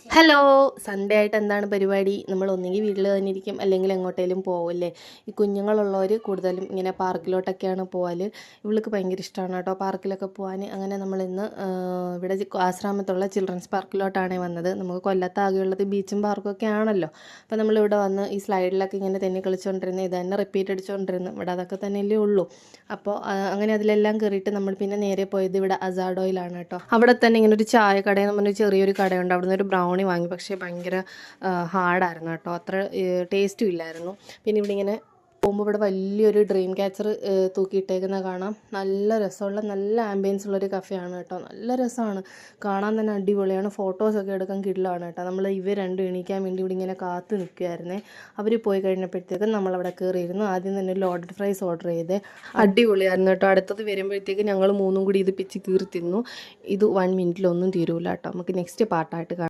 Hello, Sunday ആയിട്ട് എന്താണ് പരിപാടി? നമ്മൾ ഒന്നെങ്കിൽ വീട്ടിൽ തന്നെ ഇരിക്കും, അല്ലെങ്കിൽ എങ്ങോട്ടേലും പോവില്ലേ? ഈ കുഞ്ഞുങ്ങളുള്ളവർ കൂടുതലും ഇങ്ങനെ പാർക്കിലോട്ടൊക്കെയാണ് പോകൽ. ഇവൾക്ക് ഭയങ്കര ഇഷ്ടമാണ് കേട്ടോ പാർക്കിലൊക്കെ പോകാൻ. അങ്ങനെ നമ്മളിന്ന് ഇവിടെ ആശ്രാമത്തുള്ള ചിൽഡ്രൻസ് പാർക്കിലോട്ടാണ് വന്നത്. നമുക്ക് കൊല്ലത്താകെയുള്ളത് ബീച്ചും പാർക്കും ഒക്കെ ആണല്ലോ. അപ്പോൾ നമ്മളിവിടെ വന്ന് ഈ സ്ലൈഡിലൊക്കെ ഇങ്ങനെ തന്നെ കളിച്ചുകൊണ്ടിരുന്നത്, ഇത് തന്നെ റിപ്പീറ്റ് അടിച്ചുകൊണ്ടിരുന്നു. ഇവിടെ അതൊക്കെ തന്നെയല്ലേ ഉള്ളൂ. അപ്പോൾ അങ്ങനെ അതിലെല്ലാം കയറിയിട്ട് നമ്മൾ പിന്നെ നേരെ പോയത് ഇവിടെ അസാഡോയിലാണ് കേട്ടോ. അവിടെ തന്നെ ഇങ്ങനെ ഒരു ചായ കടയെന്ന് പറഞ്ഞൊരു ചെറിയൊരു കടയുണ്ട്. അവിടെ നിന്ന് ഒരു ബ്രൗണി വാങ്ങി, പക്ഷേ ഭയങ്കര ഹാർഡായിരുന്നു കേട്ടോ, അത്ര ടേസ്റ്റും ഇല്ലായിരുന്നു. പിന്നെ ഇവിടെ ഇങ്ങനെ പോകുമ്പോൾ ഇവിടെ വലിയൊരു ഡ്രീം ക്യാച്ചർ തൂക്കിയിട്ടേക്കുന്നത് കാണാം. നല്ല രസമുള്ള നല്ല ആംബിയൻസ് ഉള്ളൊരു കഫേയാണ് കേട്ടോ. നല്ല രസമാണ് കാണാൻ തന്നെ, അടിപൊളിയാണ്. ഫോട്ടോസൊക്കെ എടുക്കാൻ കിടലാണ് കേട്ടോ. നമ്മൾ ഇവർ രണ്ടും എണീക്കാൻ വേണ്ടി ഇവിടെ ഇങ്ങനെ കാത്തു നിൽക്കുമായിരുന്നേ. അവർ പോയി കഴിഞ്ഞപ്പോഴത്തേക്കും നമ്മളവിടെ കയറിയിരുന്നു. ആദ്യം തന്നെ ഒരു ലോഡഡ് ഫ്രൈസ് ഓർഡർ ചെയ്തേ, അടിപൊളിയായിരുന്നു കേട്ടോ. അടുത്തത് വരുമ്പോഴത്തേക്ക് ഞങ്ങൾ മൂന്നും കൂടി ഇത് പിച്ച് കീറി തിന്നു. ഇത് 1 മിനിറ്റിലൊന്നും തീരൂല കേട്ടോ. നമുക്ക് നെക്സ്റ്റ് പാർട്ടായിട്ട് കാണാം.